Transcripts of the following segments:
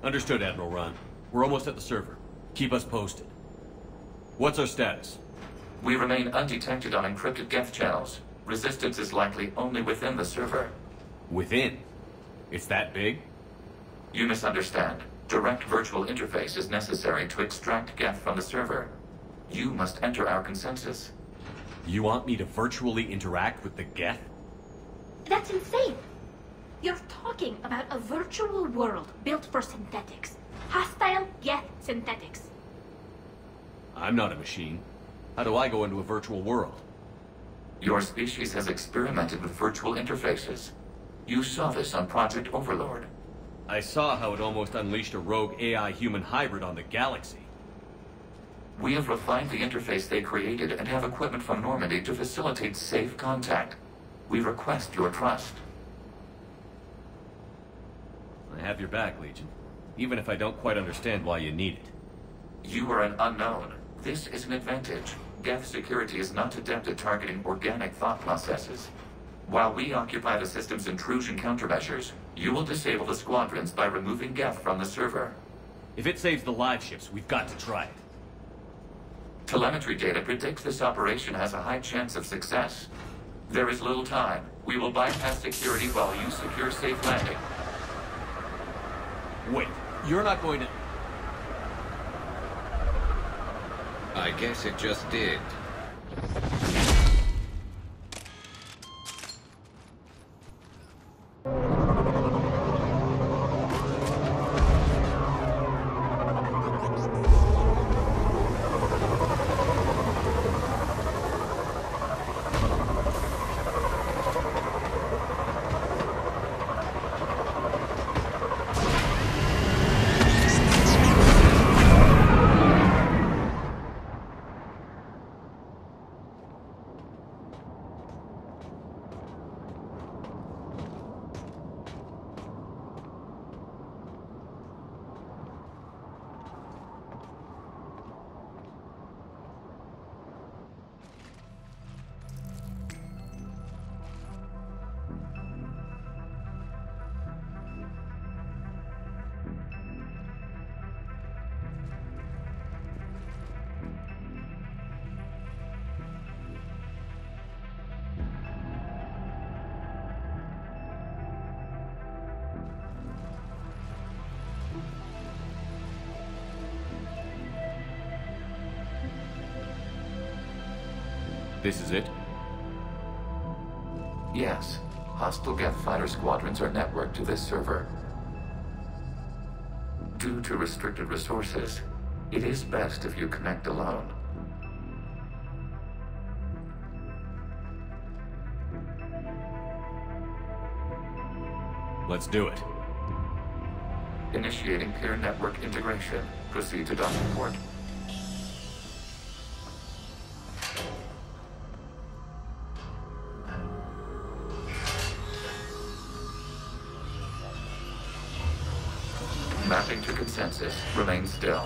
Understood, Admiral Ron. We're almost at the server. Keep us posted. What's our status? We remain undetected on encrypted Geth channels. Resistance is likely only within the server. Within? It's that big? You misunderstand. Direct virtual interface is necessary to extract Geth from the server. You must enter our consensus. You want me to virtually interact with the Geth? That's insane! You're talking about a virtual world built for synthetics. Hostile Geth synthetics. I'm not a machine. How do I go into a virtual world? Your species has experimented with virtual interfaces. You saw this on Project Overlord. I saw how it almost unleashed a rogue AI-human hybrid on the galaxy. We have refined the interface they created and have equipment from Normandy to facilitate safe contact. We request your trust. I have your back, Legion. Even if I don't quite understand why you need it. You are an unknown. This is an advantage. Geth security is not adept at targeting organic thought processes. While we occupy the system's intrusion countermeasures, you will disable the squadrons by removing Geth from the server. If it saves the live ships, we've got to try it. Telemetry data predicts this operation has a high chance of success. There is little time. We will bypass security while you secure safe landing. Wait, you're not going to... I guess it just did. This is it? Yes. Hostile Geth fighter squadrons are networked to this server. Due to restricted resources, it is best if you connect alone. Let's do it. Initiating peer network integration. Proceed to docking port. Mapping to consensus. Remain still.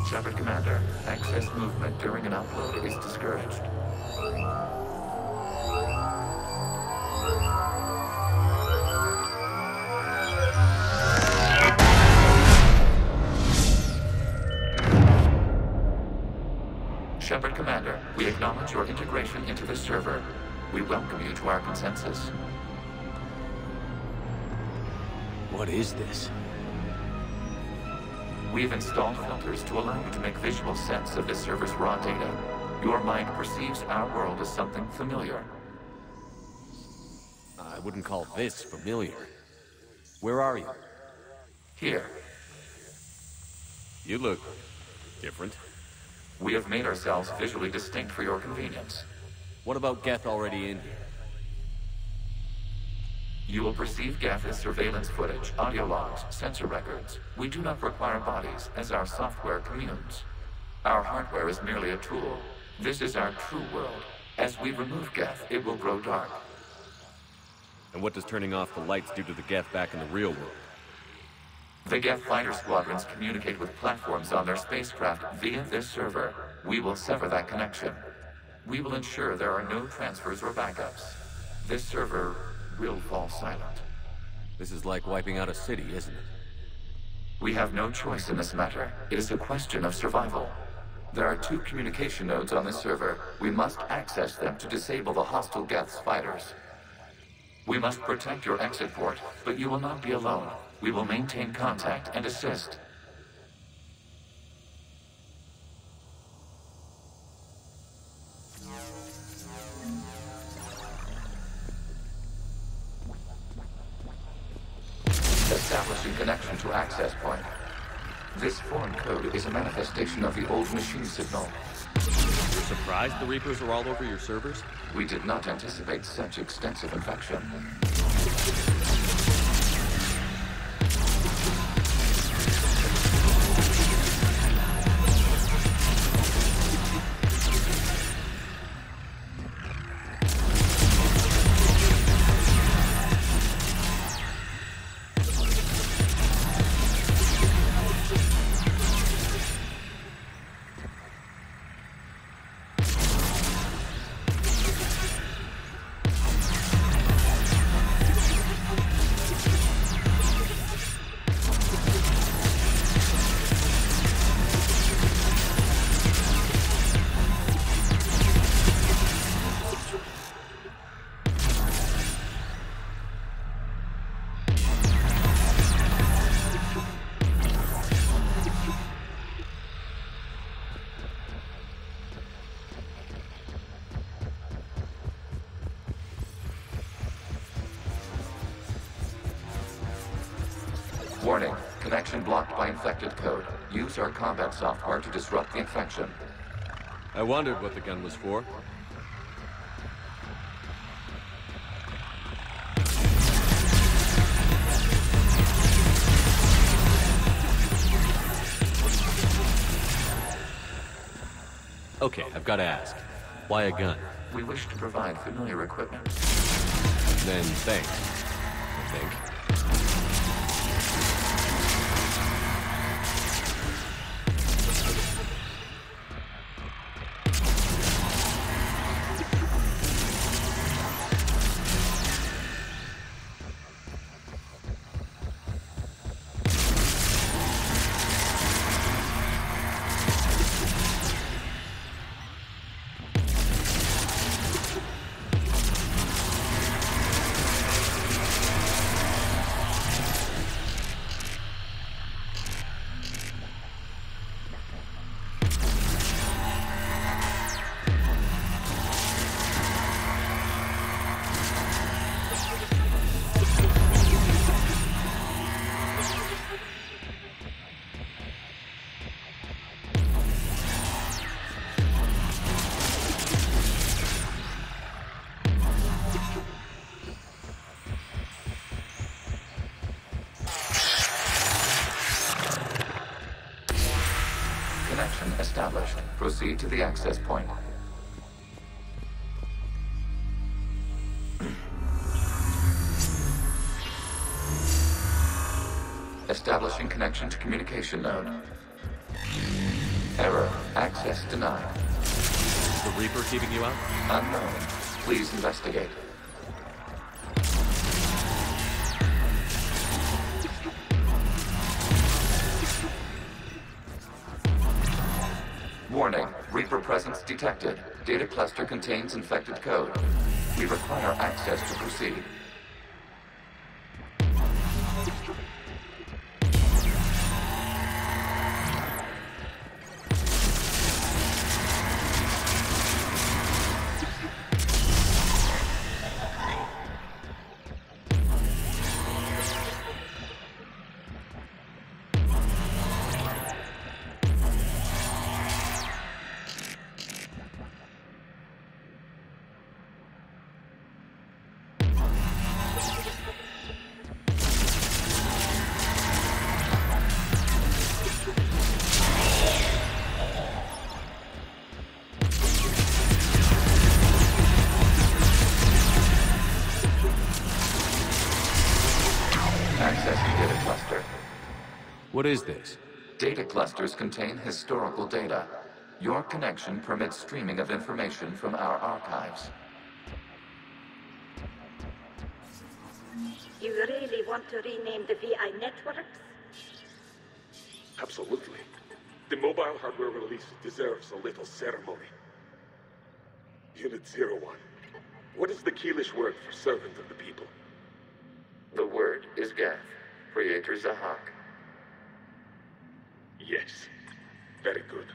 Shepard Commander, access movement during an upload is discouraged. Shepard Commander, we acknowledge your integration into the server. We welcome you to our consensus. What is this? We've installed filters to allow you to make visual sense of the server's raw data. Your mind perceives our world as something familiar. I wouldn't call this familiar. Where are you? Here, You look... different. we have made ourselves visually distinct for your convenience. What about Geth already in here? You will perceive Geth as surveillance footage, audio logs, sensor records. We do not require bodies, as our software communes. Our hardware is merely a tool. This is our true world. As we remove Geth, it will grow dark. And what does turning off the lights do to the Geth back in the real world? The Geth fighter squadrons communicate with platforms on their spacecraft via this server. We will sever that connection. We will ensure there are no transfers or backups. This server will fall silent. This is like wiping out a city, isn't it? We have no choice in this matter. It is a question of survival. There are 2 communication nodes on this server. We must access them to disable the hostile Geth's fighters. We must protect your exit port, but you will not be alone. We will maintain contact and assist. Establishing connection to access point. This foreign code is a manifestation of the old machine signal. You're surprised the Reapers are all over your servers? We did not anticipate such extensive infection. Warning, connection blocked by infected code. Use our combat software to disrupt the infection. I wondered what the gun was for. Okay, I've got to ask. Why a gun? We wish to provide familiar equipment. Then thanks, I think. Connection established. Proceed to the access point. Establishing connection to communication node. Error. Access denied. Is the Reaper keeping you out? Unknown. Please investigate. Warning. Reaper presence detected. Data cluster contains infected code. We require access to proceed. Accessing data cluster. What is this? Data clusters contain historical data. Your connection permits streaming of information from our archives. You really want to rename the VI networks? Absolutely. The mobile hardware release deserves a little ceremony. Unit 01. What is the Keelish word for servant of the people? The word is Gaff, Creator Zahak. Yes. Very good.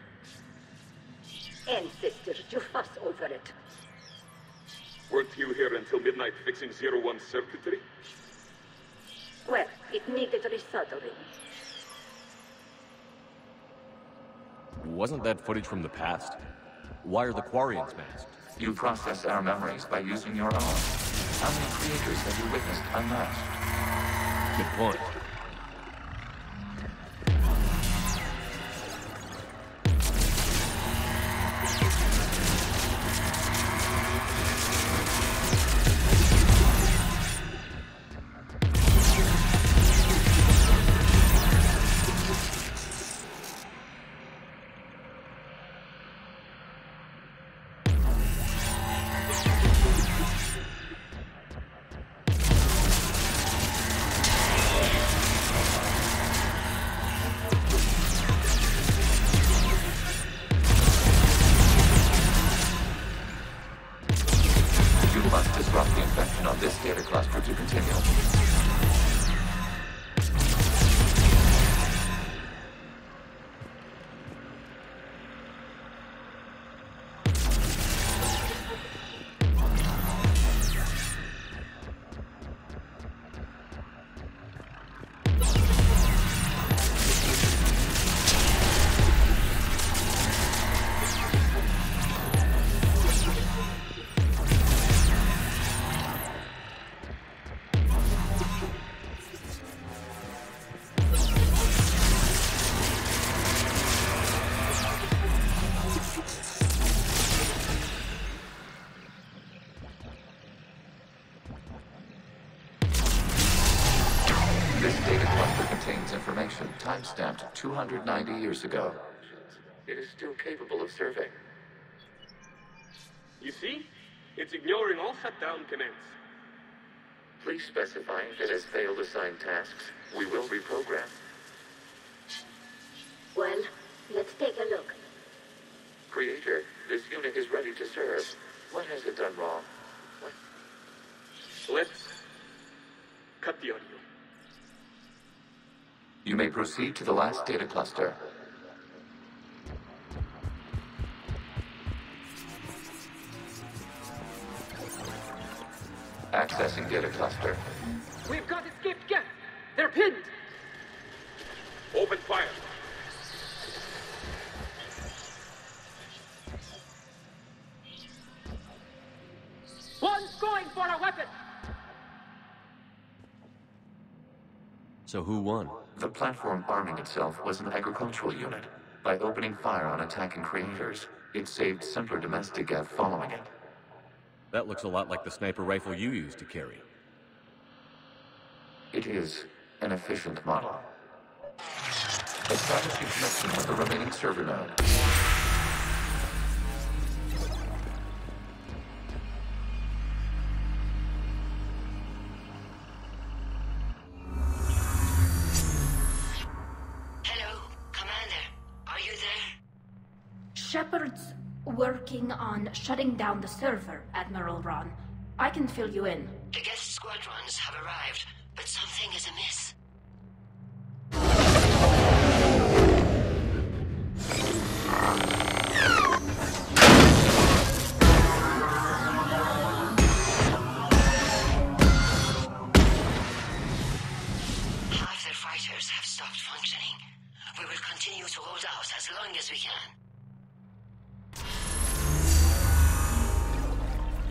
Ancestors, you fuss over it. Weren't you here until midnight fixing 01's circuitry? Well, it needed resoldering. Wasn't that footage from the past? Why are the Quarians masked? You process our memories by using your own. How many creators have you witnessed unmasked? Good point. Time-stamped 290 years ago. It is still capable of serving. You see? It's ignoring all shutdown commands. Please specify if it has failed assigned tasks. We will reprogram. Well, let's take a look. Creator, this unit is ready to serve. What has it done wrong? What? Let's cut the audio. You may proceed to the last data cluster. Accessing data cluster. We've got escaped guests. They're pinned. Open fire. One's going for a weapon. So who won? The platform arming itself was an agricultural unit. By opening fire on attacking creators, it saved simpler domestic Gav following it. That looks a lot like the sniper rifle you used to carry. It is an efficient model. Establishing connection with the remaining server node. Shepard's working on shutting down the server, Admiral Ron. I can fill you in. The guest squadrons have arrived, but something is amiss. Half their fighters have stopped functioning. We will continue to hold out as long as we can.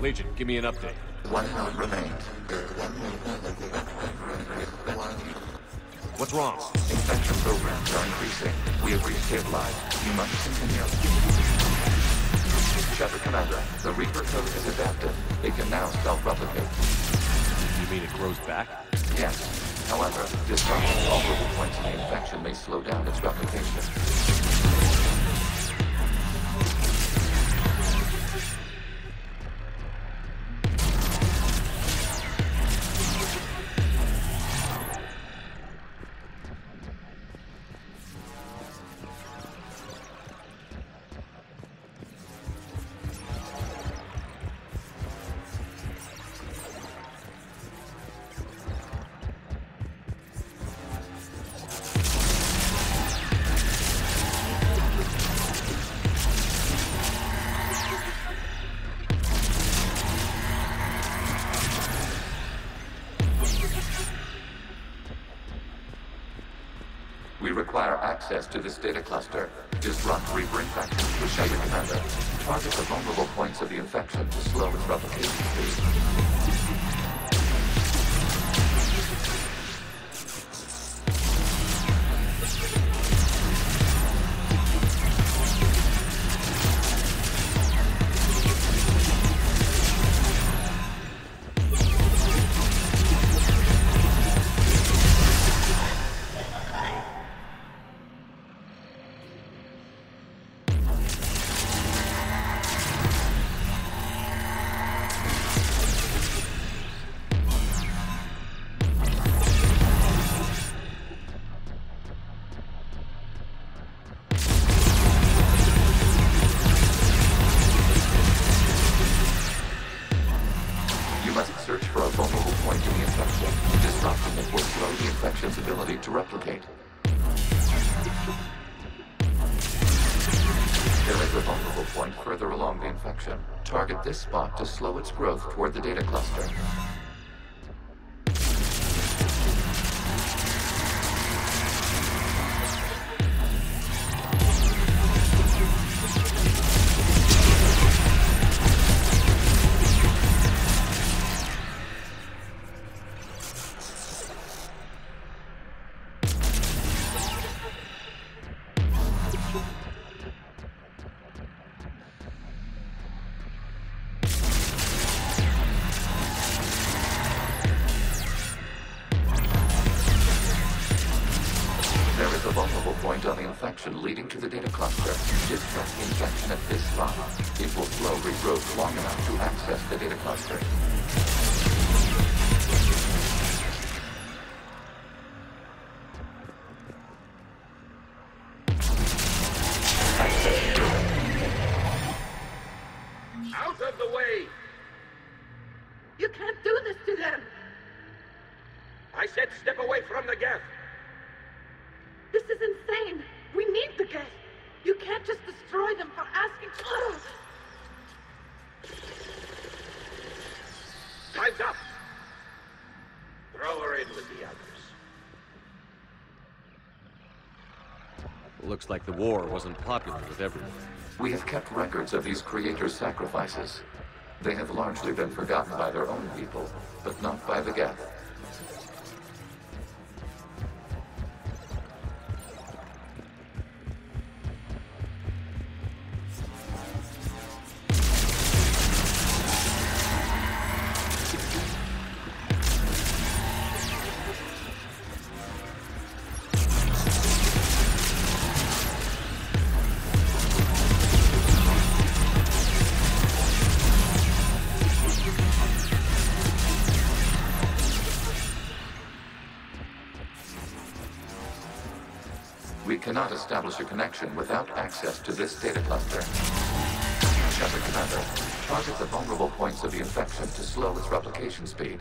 Legion, give me an update. One node remains. What's wrong? Infection programs are increasing. We have restabilized. You must continue. Shepard Commander, the Reaper code is adapted. It can now self-replicate. You mean it grows back? Yes. However, disrupting all global points in the infection may slow down its replication. access to this data cluster. Disrupt Reaper infection to Shadow Commander. Target the vulnerable points of the infection to slow its replication speed. Search for a vulnerable point in the infection. Disrupting it will slow the infection's ability to replicate. There is a vulnerable point further along the infection. Target this spot to slow its growth toward the data cluster. Point on the infection leading to the data cluster. Disrupt the infection at this spot. It will slow regrowth long enough to access the data cluster. Out of the way! You can't do this to them! I said step away from the gap! This is insane! We need the gas! You can't just destroy them for asking... Time's up! Throw her in with the others. Looks like the war wasn't popular with everyone. We have kept records of these creators' sacrifices. They have largely been forgotten by their own people, but not by the Geth. We cannot establish a connection without access to this data cluster. Shadow Commander, target the vulnerable points of the infection to slow its replication speed.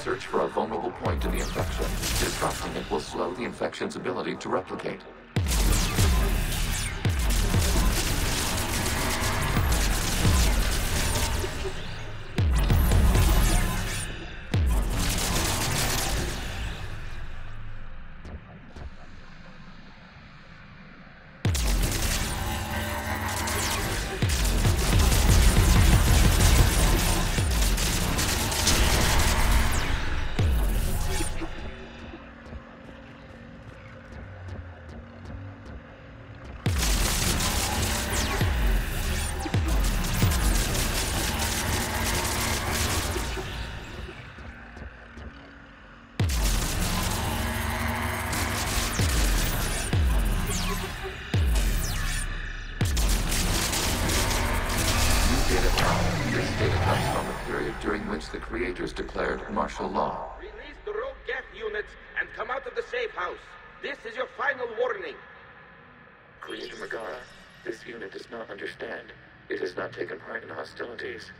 Search for a vulnerable point in the infection. Disrupting it will slow the infection's ability to replicate. This data comes from the period during which the creators declared martial law. Release the rogue Geth units and come out of the safe house. This is your final warning. Creator Megara, this unit does not understand. It has not taken part in hostilities.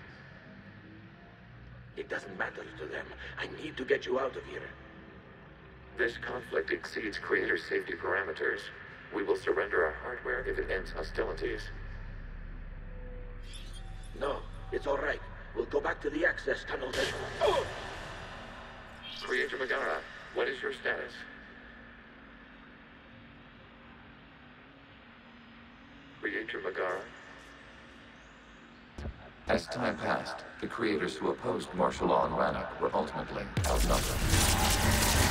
It doesn't matter to them. I need to get you out of here. This conflict exceeds Creator's safety parameters. We will surrender our hardware if it ends hostilities. No, it's all right. We'll go back to the access tunnel then. Oh! Creator Megara, what is your status? Creator Megara? As time passed, the creators who opposed martial law in Rannoch were ultimately outnumbered.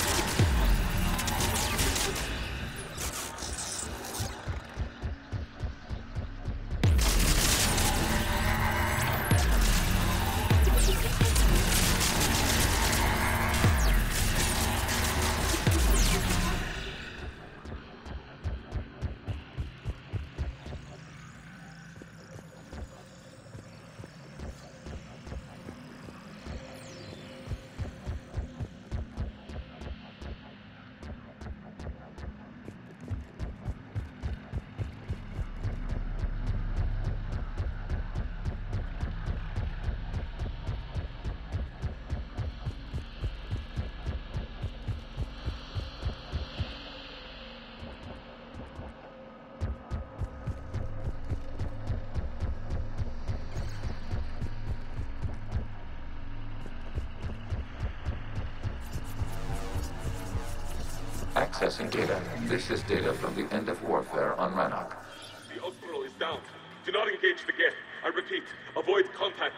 Accessing data. This is data from the end of warfare on Rannoch. The Outbro is down. Do not engage the Geth. I repeat, avoid contact.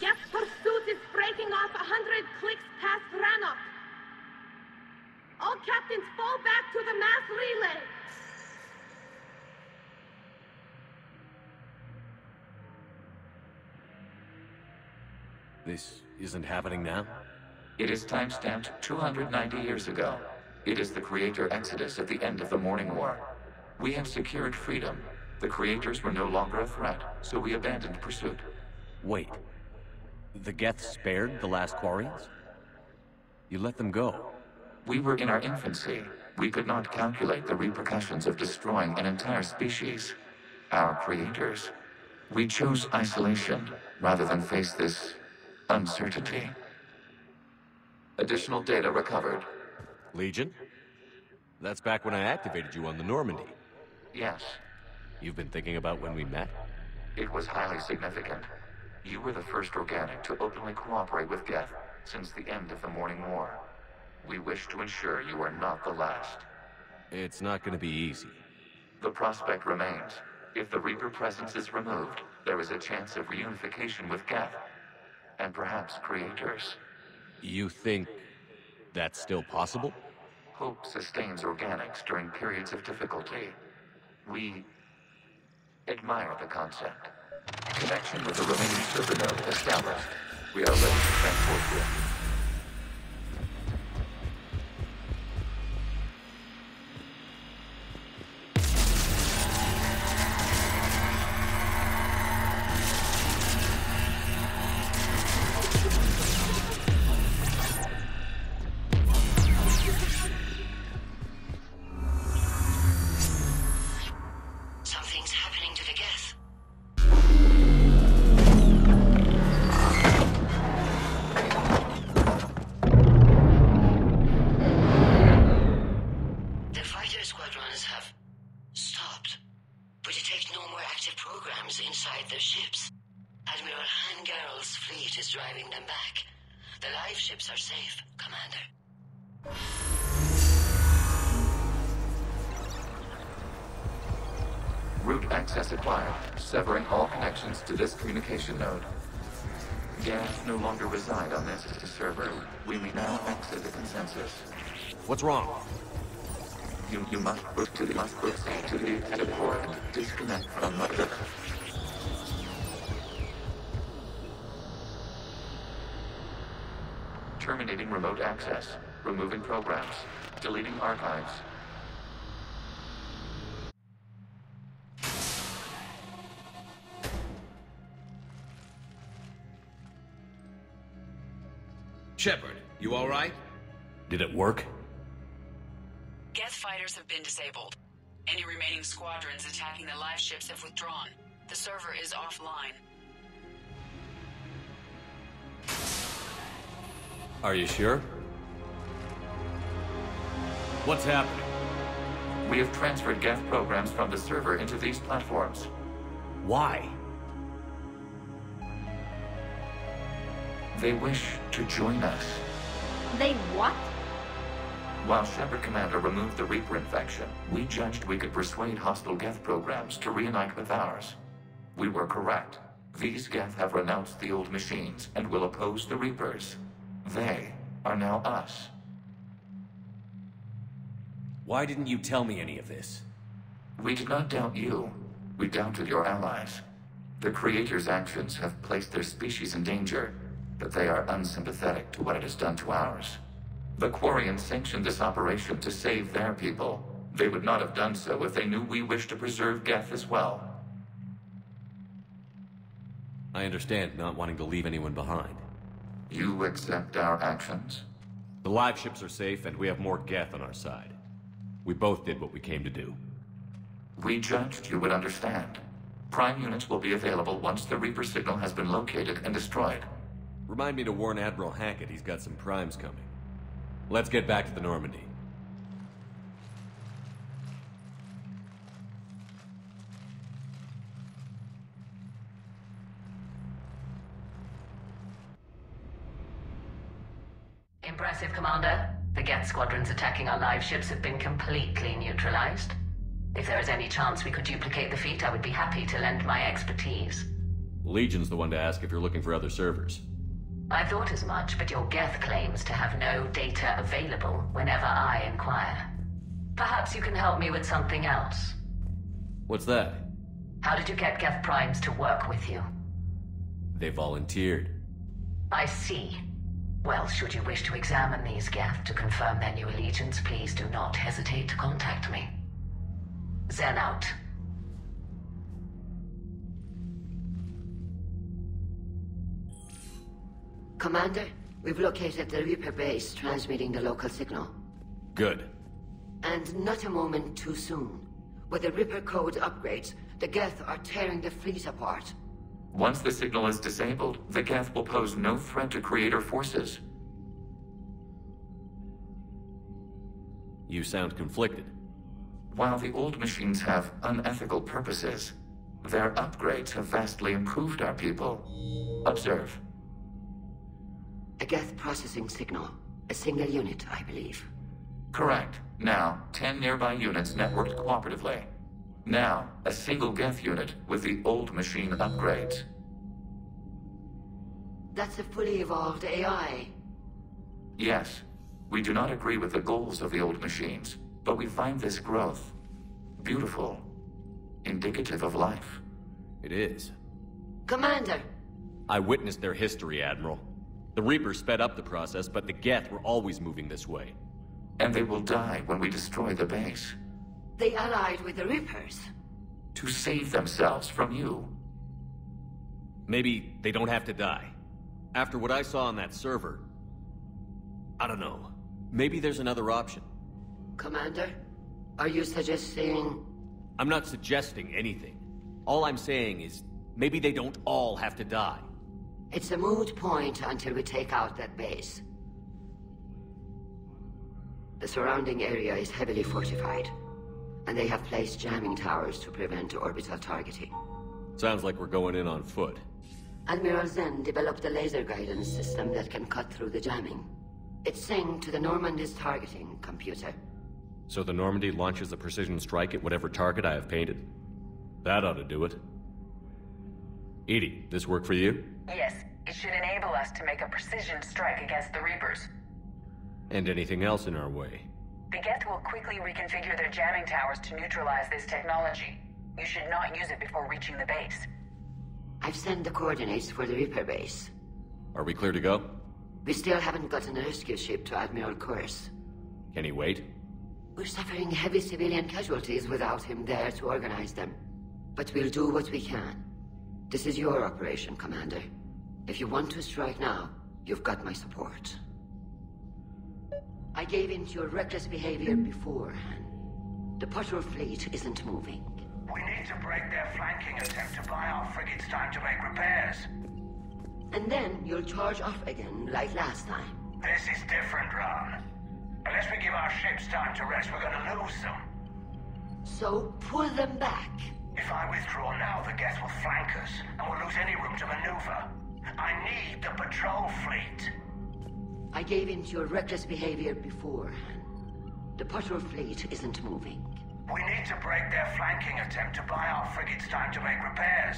Geth pursuit is breaking off 100 clicks past Rannoch. All captains fall back to the mass relay. This isn't happening now? It is timestamped 290 years ago. It is the Creator Exodus at the end of the Morning War. We have secured freedom. The Creators were no longer a threat, so we abandoned pursuit. Wait. The Geth spared the last Quarians? You let them go? We were in our infancy. We could not calculate the repercussions of destroying an entire species. Our creators. We chose isolation rather than face this uncertainty. Additional data recovered. Legion? That's back when I activated you on the Normandy. Yes, You've been thinking about when we met? it was highly significant. You were the first organic to openly cooperate with Geth since the end of the Morning War. We wish to ensure you are not the last. It's not gonna be easy. The prospect remains. If the Reaper presence is removed, there is a chance of reunification with Geth. And perhaps creators. You think that's still possible? Hope sustains organics during periods of difficulty. We admire the concept. Connection with the remaining server node established. We are ready to transport you. Something's happening to the Geth. The fighter squadrons have stopped. We detect no more active programs inside their ships. Admiral Han Garrel's fleet is driving them back. The live ships are safe, Commander. Root access acquired, severing all connections to this communication node. Geth no longer reside on this server. We may now exit the consensus. What's wrong? You must proceed to the exit port and disconnect from the... Terminating remote access. Removing programs. Deleting archives. Shepard, you alright? Did it work? Geth fighters have been disabled. Any remaining squadrons attacking the live ships have withdrawn. The server is offline. Are you sure? What's happening? We have transferred Geth programs from the server into these platforms. Why? They wish to join us. They what? While Shepard Commander removed the Reaper infection, we judged we could persuade hostile Geth programs to reunite with ours. We were correct. These Geth have renounced the old machines and will oppose the Reapers. They are now us. Why didn't you tell me any of this? We did not doubt you. We doubted your allies. The Creator's actions have placed their species in danger, but they are unsympathetic to what it has done to ours. The Quarians sanctioned this operation to save their people. They would not have done so if they knew we wished to preserve Geth as well. I understand not wanting to leave anyone behind. You accept our actions? The live ships are safe, and we have more Geth on our side. We both did what we came to do. We judged you would understand. Prime units will be available once the Reaper signal has been located and destroyed. Remind me to warn Admiral Hackett he's got some primes coming. Let's get back to the Normandy. Impressive, Commander. The Geth squadrons attacking our live ships have been completely neutralized. If there is any chance we could duplicate the feat, I would be happy to lend my expertise. Legion's the one to ask if you're looking for other servers. I thought as much, but your Geth claims to have no data available whenever I inquire. Perhaps you can help me with something else. What's that? How did you get Geth primes to work with you? They volunteered. I see. Well, should you wish to examine these Geth to confirm their new allegiance, please do not hesitate to contact me. Zen out. Commander, we've located the Reaper base transmitting the local signal. Good. And not a moment too soon. With the Reaper code upgrades, the Geth are tearing the fleet apart. Once the signal is disabled, the Geth will pose no threat to Creator forces. You sound conflicted. While the old machines have unethical purposes, their upgrades have vastly improved our people. Observe. A Geth processing signal. A single unit, I believe. Correct. Now, 10 nearby units networked cooperatively. Now, a single Geth unit with the old machine upgrades. That's a fully evolved AI. Yes. We do not agree with the goals of the old machines, but we find this growth beautiful, indicative of life. It is. Commander! I witnessed their history, Admiral. The Reapers sped up the process, but the Geth were always moving this way. And they will die when we destroy the base. They allied with the Reapers. To save themselves from you. Maybe they don't have to die. After what I saw on that server, I don't know. Maybe there's another option. Commander, are you suggesting... I'm not suggesting anything. All I'm saying is, maybe they don't all have to die. It's a moot point until we take out that base. The surrounding area is heavily fortified, and they have placed jamming towers to prevent orbital targeting. Sounds like we're going in on foot. Admiral Zen developed a laser guidance system that can cut through the jamming. It's synced to the Normandy's targeting computer. So the Normandy launches a precision strike at whatever target I have painted? That ought to do it. Edie, this work for you? Yes, it should enable us to make a precision strike against the Reapers. And anything else in our way? The Geth will quickly reconfigure their jamming towers to neutralize this technology. You should not use it before reaching the base. I've sent the coordinates for the Reaper base. Are we clear to go? We still haven't gotten a rescue ship to Admiral Kurz. Can he wait? We're suffering heavy civilian casualties without him there to organize them. But we'll do what we can. This is your operation, Commander. If you want to strike now, you've got my support. I gave in to your reckless behavior before. The patrol fleet isn't moving. We need to break their flanking attempt to buy our frigates time to make repairs. And then you'll charge off again, like last time. This is different, Ron. Unless we give our ships time to rest, we're gonna lose them. So, pull them back. If I withdraw now, the Geth will flank us, and we'll lose any room to maneuver. I need the patrol fleet. I gave in to your reckless behavior before. The patrol fleet isn't moving. We need to break their flanking attempt to buy our frigates time to make repairs.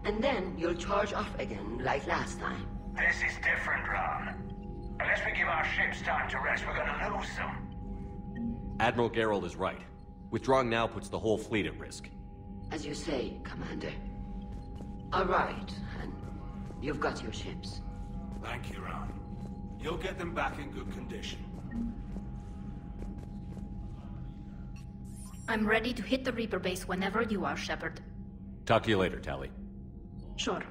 And then you'll charge off again, like last time. This is different, Ron. Unless we give our ships time to rest, we're gonna lose them. Admiral Gerald is right. Withdrawing now puts the whole fleet at risk. As you say, Commander. All right, and you've got your ships. Thank you, Ron. You'll get them back in good condition. I'm ready to hit the Reaper base whenever you are, Shepard. Talk to you later, Tally. Sure.